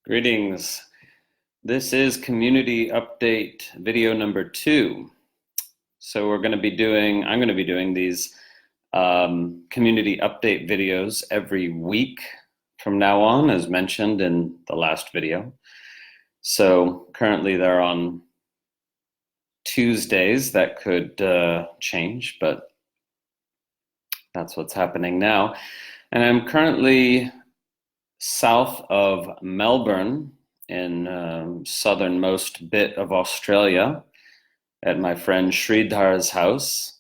Greetings. This is community update video number 2. So I'm going to be doing these community update videos every week from now on, as mentioned in the last video. So currently they're on Tuesdays. That could change, but that's what's happening now. And I'm currently south of Melbourne, in southernmost bit of Australia, at my friend Sridhar's house,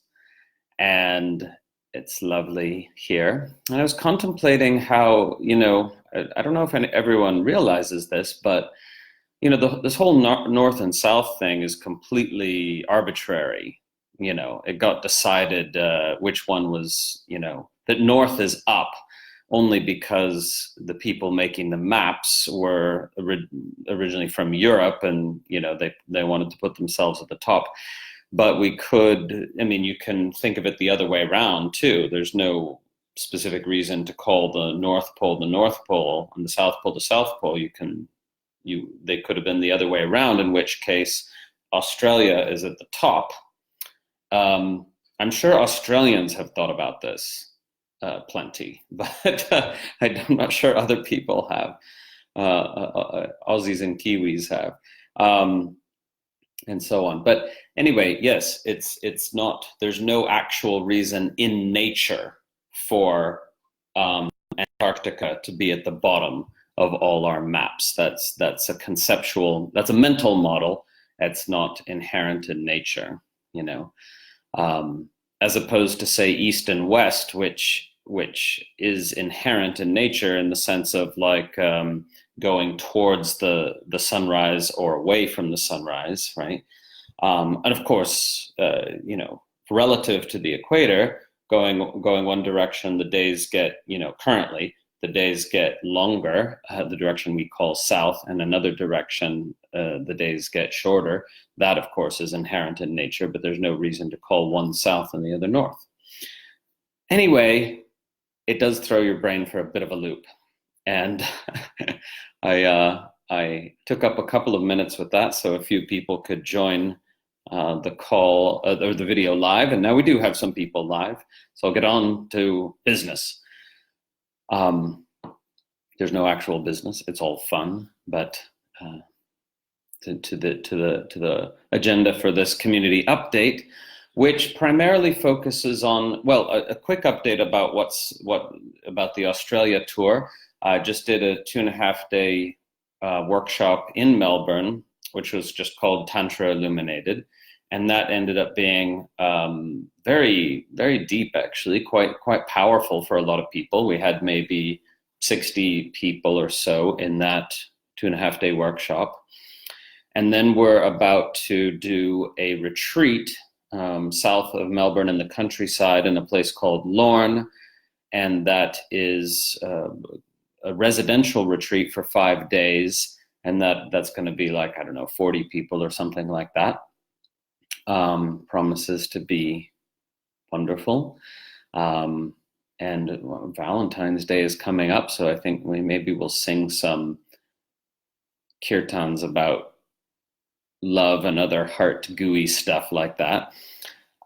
and it's lovely here. And I was contemplating how, I don't know if everyone realizes this, but this whole north and south thing is completely arbitrary. It got decided which one was, that north is up, only because the people making the maps were originally from Europe, and they wanted to put themselves at the top. But you can think of it the other way around too. There's no specific reason to call the North Pole and the South Pole the South Pole. They could have been the other way around, in which case Australia is at the top. I'm sure Australians have thought about this plenty, but I'm not sure other people have. Aussies and Kiwis have, and so on. But anyway, yes, it's not. There's no actual reason in nature for Antarctica to be at the bottom of all our maps. That's a mental model. It's not inherent in nature, as opposed to, say, East and West, which is inherent in nature, in the sense of going towards the sunrise or away from the sunrise, right? And of course, relative to the equator, going one direction, the days get, currently the days get longer, the direction we call south, and another direction, the days get shorter. That, of course, is inherent in nature, but there's no reason to call one south and the other north. Anyway, it does throw your brain for a bit of a loop. And I took up a couple of minutes with that, so a few people could join the call or the video live. And now we do have some people live, so I'll get on to business. There's no actual business; it's all fun. But to the agenda for this community update, which primarily focuses on, a quick update about about the Australia tour. I just did a 2.5-day workshop in Melbourne, which was just called Tantra Illuminated, and that ended up being very, very deep, actually, quite powerful for a lot of people. We had maybe 60 people or so in that 2.5-day workshop, and then we're about to do a retreat south of Melbourne in the countryside, in a place called Lorne, and that is a residential retreat for 5 days, and that's going to be 40 people or something like that. Promises to be wonderful. And Valentine's Day is coming up, so I think maybe we'll sing some kirtans about love and other heart gooey stuff like that.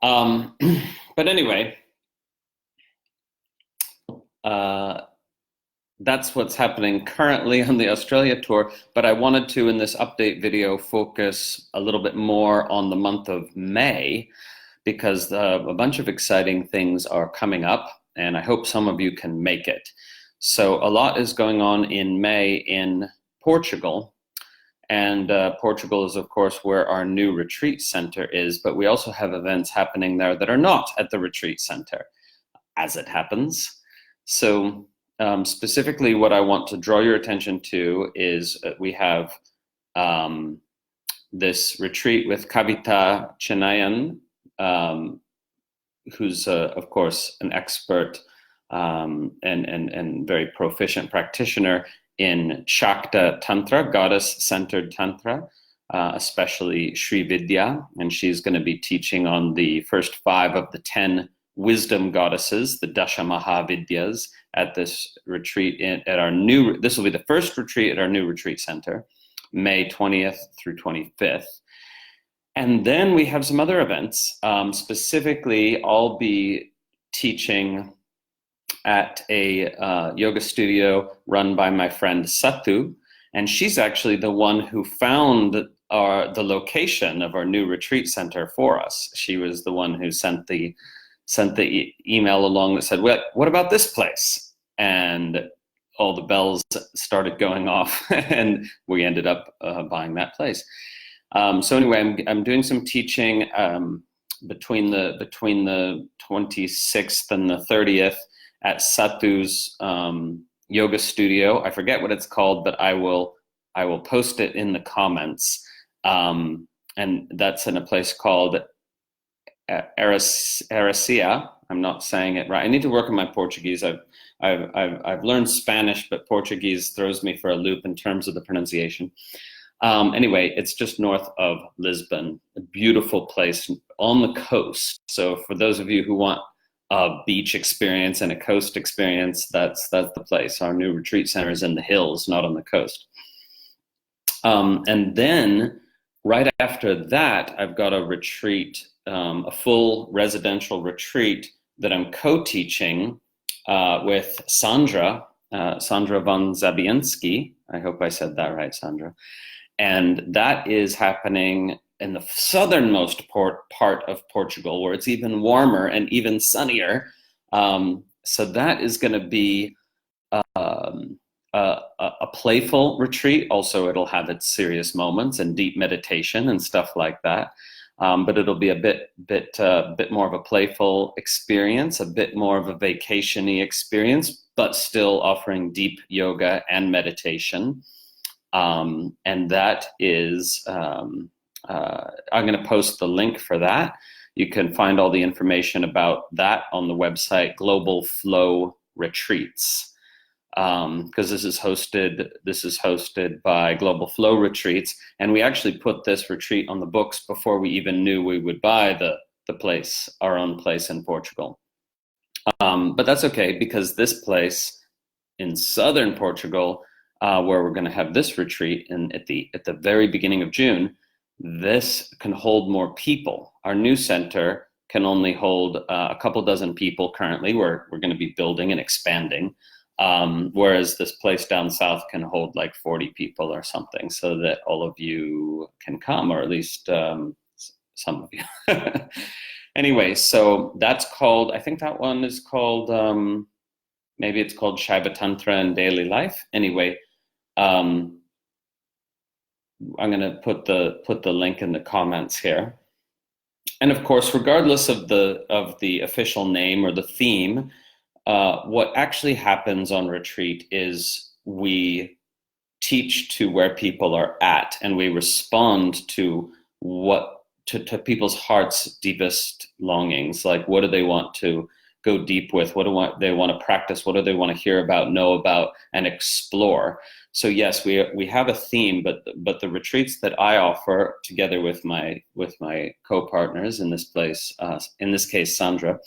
But anyway, that's what's happening currently on the Australia tour. But I wanted to, in this update video, focus a little bit more on the month of May, because a bunch of exciting things are coming up, and I hope some of you can make it. So a lot is going on in May in Portugal. And Portugal is, of course, where our new retreat center is, but we also have events happening there that are not at the retreat center, as it happens. So specifically, what I want to draw your attention to is we have this retreat with Kavita Chennaiyan, who's, of course, an expert and very proficient practitioner in Shakta Tantra, goddess-centered Tantra, especially Sri Vidya, and she's going to be teaching on the first 5 of the 10 wisdom goddesses, the Dasha Mahavidyas, at this retreat at our this will be the first retreat at our new retreat center, May 20th through 25th. And then we have some other events. Specifically, I'll be teaching at a yoga studio run by my friend Satu, and she's actually the one who found the location of our new retreat center for us. She was the one who sent the email along that said, what about this place? And all the bells started going off, and we ended up buying that place. So anyway, I'm doing some teaching between the 26th and the 30th at Satu's yoga studio. I forget what it's called, but I will post it in the comments. And that's in a place called Ericeira. I'm not saying it right. I need to work on my Portuguese. I've learned Spanish, but Portuguese throws me for a loop in terms of the pronunciation. Anyway, it's just north of Lisbon, a beautiful place on the coast. So for those of you who want a beach experience and a coast experience, that's the place. Our new retreat center is in the hills, not on the coast. And then right after that, I've got a retreat, a full residential retreat that I'm co-teaching with Sandra von Zabiensky. I hope I said that right, Sandra. And that is happening in the southernmost part of Portugal, where it's even warmer and even sunnier. So that is going to be a playful retreat. Also, it'll have its serious moments and deep meditation and stuff like that. But it'll be a bit more of a playful experience, a bit more of a vacation-y experience, but still offering deep yoga and meditation. And that is, I'm going to post the link for that. You can find all the information about that on the website Global Flow Retreats, because this is hosted by Global Flow Retreats, and we actually put this retreat on the books before we even knew we would buy the place, our own place in Portugal. But that's okay, because this place in southern Portugal, where we're going to have this retreat at the very beginning of June, this can hold more people. Our new center can only hold a couple dozen people currently. We're going to be building and expanding, whereas this place down south can hold like 40 people or something, so that all of you can come, or at least some of you. Anyway, so that's called, I think that one is called, maybe it's called Shiva Tantra and Daily Life. Anyway, I'm going to put the link in the comments here. And of course, regardless of the official name or the theme, what actually happens on retreat is we teach to where people are at, and we respond to to people's heart's deepest longings. Like, what do they want to go deep with? What do they want to practice? What do they want to hear about, know about, and explore? So yes, we have a theme, but the retreats that I offer together with my co-partners in this place, in this case Sandra,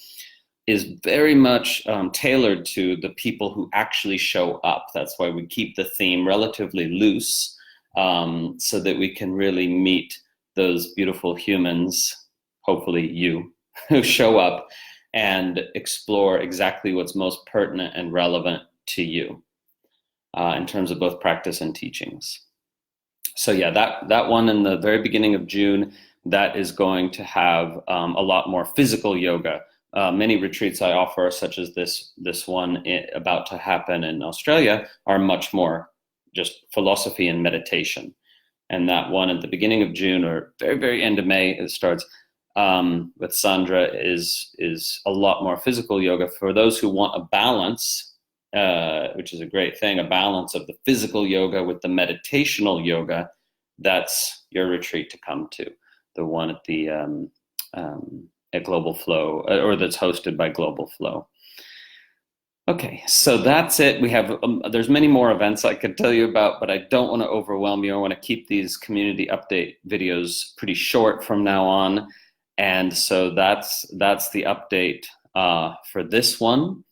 is very much tailored to the people who actually show up. That's why we keep the theme relatively loose, so that we can really meet those beautiful humans, hopefully you, who show up and explore exactly what's most pertinent and relevant to you, in terms of both practice and teachings. So yeah, that one in the very beginning of June, that is going to have a lot more physical yoga. Many retreats I offer, such as this one about to happen in Australia, are much more just philosophy and meditation. And that one at the beginning of June, or very, very end of May, it starts with Sandra, is a lot more physical yoga for those who want a balance, which is a great thing, a balance of the physical yoga with the meditational yoga. That's your retreat to come to, the one at the at Global Flow, or that's hosted by Global Flow. Okay, so that's it. We have there's many more events I could tell you about, but I don't want to overwhelm you. I want to keep these community update videos pretty short from now on, and so that's the update for this one?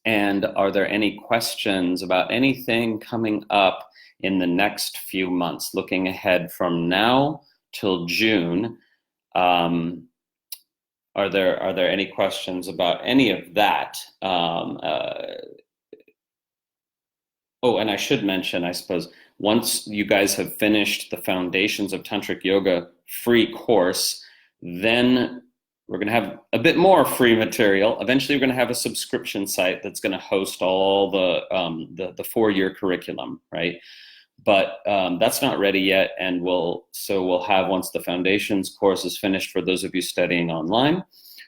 And are there any questions about anything coming up in the next few months, looking ahead from now till June? Are there any questions about any of that? Oh, and I should mention, I suppose, once you guys have finished the Foundations of Tantric Yoga free course, then we're going to have a bit more free material. Eventually, we're going to have a subscription site that's going to host all the 4-year curriculum, right? But that's not ready yet, and we'll have, once the Foundations course is finished, for those of you studying online,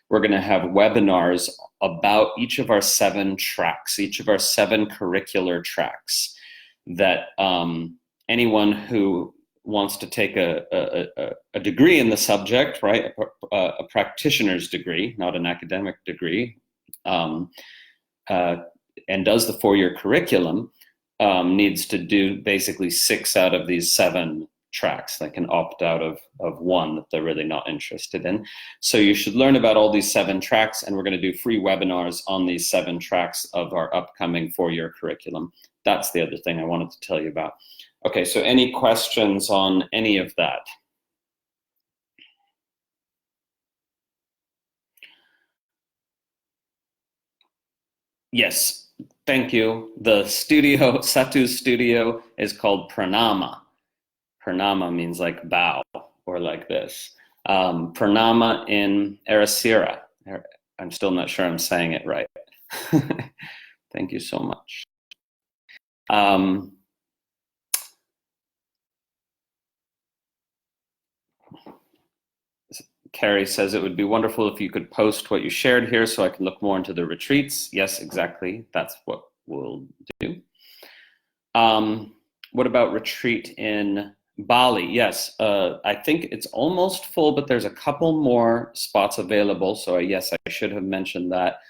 we're going to have webinars about each of our 7 tracks, each of our 7 curricular tracks, that anyone who wants to take a degree in the subject, right, a practitioner's degree, not an academic degree, and does the 4-year curriculum, needs to do basically 6 out of these 7 tracks. They can opt out of one that they're really not interested in. So you should learn about all these 7 tracks, and we're going to do free webinars on these 7 tracks of our upcoming 4-year curriculum. That's the other thing I wanted to tell you about. Okay, so any questions on any of that? Yes, thank you. The studio, Satu's studio, is called Pranama. Pranama means like bow, or like this. Pranama in Ericeira. I'm still not sure I'm saying it right. Thank you so much. Carrie says it would be wonderful if you could post what you shared here so I can look more into the retreats. Yes, exactly. That's what we'll do. What about retreat in Bali? Yes, I think it's almost full, but there's a couple more spots available. So yes, I should have mentioned that.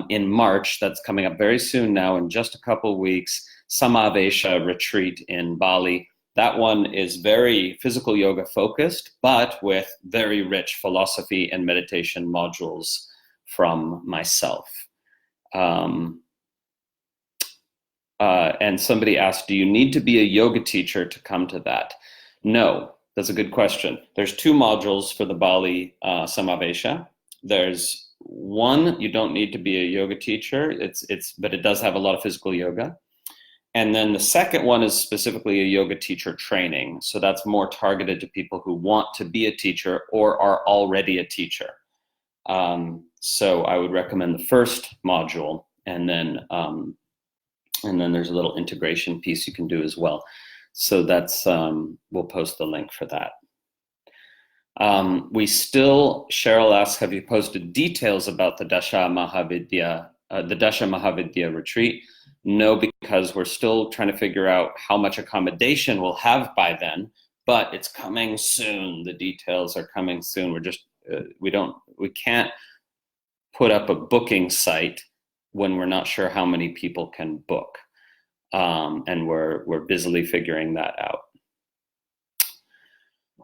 In March, that's coming up very soon now, in just a couple weeks, Samāveśa retreat in Bali. That one is very physical yoga focused, but with very rich philosophy and meditation modules from myself. And somebody asked, do you need to be a yoga teacher to come to that? No, that's a good question. There's 2 modules for the Bali Samāveśa. There's one, you don't need to be a yoga teacher, but it does have a lot of physical yoga. And then the second one is specifically a yoga teacher training. So that's more targeted to people who want to be a teacher or are already a teacher. So I would recommend the first module, and then there's a little integration piece you can do as well. So that's, we'll post the link for that. Cheryl asks, have you posted details about the Dasha Mahavidya retreat? No, because we're still trying to figure out how much accommodation we'll have by then, but it's coming soon. The details are coming soon. We're just, we can't put up a booking site when we're not sure how many people can book. And we're busily figuring that out.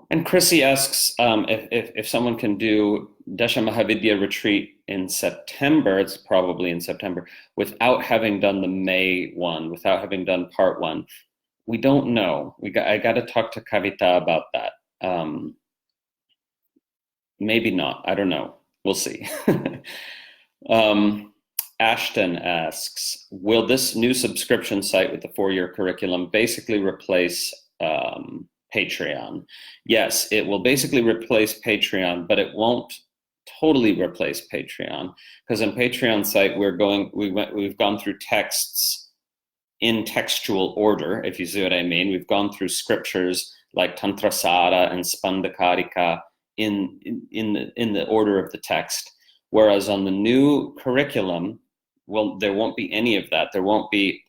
And Chrissy asks if someone can do Dasha Mahavidya retreat in September, it's probably in September, without having done the May one, without having done part 1. We don't know. I got to talk to Kavita about that. Maybe not. I don't know. We'll see. Ashton asks, will this new subscription site with the 4-year curriculum basically replace Patreon? Yes, it will basically replace Patreon, but it won't totally replace Patreon, because in Patreon site we've gone through texts in textual order, if you see what I mean. We've gone through scriptures like Tantrasara and Spandakarika in the order of the text, whereas on the new curriculum, well, there won't be any of that. There won't be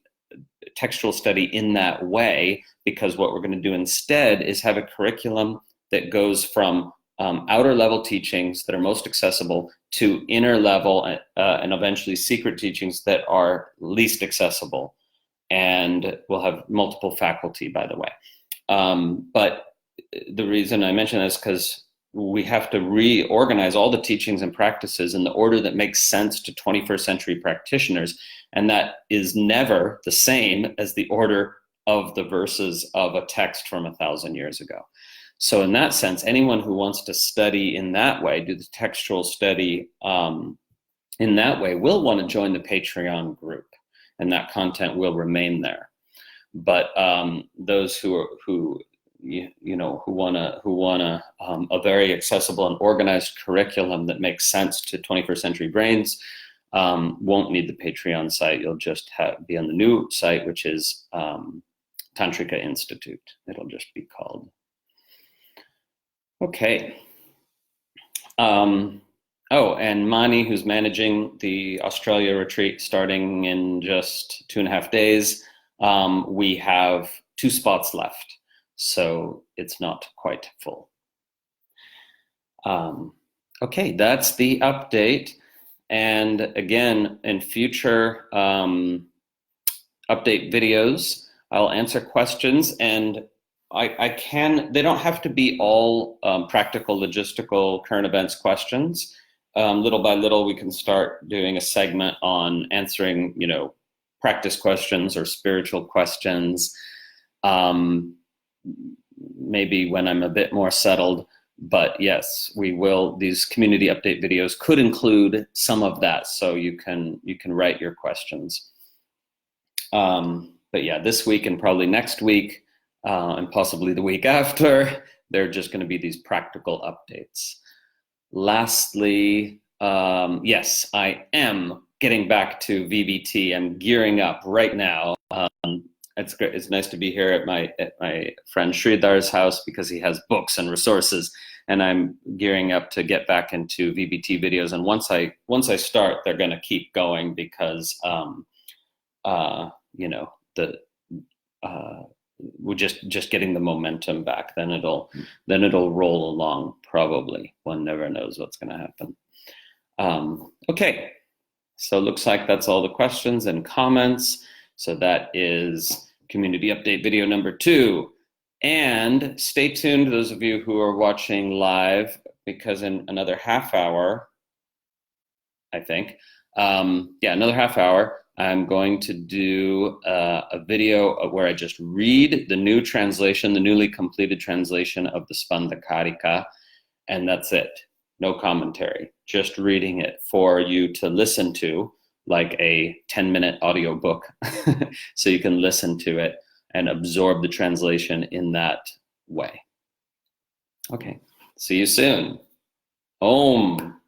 textual study in that way, because what we're going to do instead is have a curriculum that goes from outer level teachings that are most accessible to inner level and eventually secret teachings that are least accessible. And we'll have multiple faculty, by the way. But the reason I mention this is because we have to reorganize all the teachings and practices in the order that makes sense to 21st century practitioners. And that is never the same as the order of the verses of a text from 1,000 years ago. So in that sense, anyone who wants to study in that way, do the textual study in that way, will want to join the Patreon group, and that content will remain there. But those who want a very accessible and organized curriculum that makes sense to 21st century brains won't need the Patreon site. You'll just be on the new site, which is Tantrika Institute. It'll just be called. Okay. Oh, and Mani, who's managing the Australia retreat starting in just 2.5 days, we have 2 spots left, so it's not quite full. Okay, that's the update. And again, in future update videos, I'll answer questions, and they don't have to be all practical, logistical, current events questions. Little by little, we can start doing a segment on answering, practice questions or spiritual questions, maybe when I'm a bit more settled. But yes, we will. These community update videos could include some of that, so you can write your questions. But yeah, this week and probably next week, and possibly the week after, they're just going to be these practical updates. Lastly, yes, I am getting back to VBT. I'm gearing up right now. It's great. It's nice to be here at my friend Sridhar's house because he has books and resources, and I'm gearing up to get back into VBT videos. And once I start, they're going to keep going because we're just getting the momentum back. Then it'll roll along. Probably, one never knows what's going to happen. Okay, so it looks like that's all the questions and comments. So that is community update video number 2. And stay tuned, those of you who are watching live, because in another half hour, I think, another half hour, I'm going to do a video where I just read the new translation, the newly completed translation of the Spandhakarika, and that's it. No commentary, just reading it for you to listen to, like a 10-minute audiobook, so you can listen to it and absorb the translation in that way. Okay, see you soon. Om.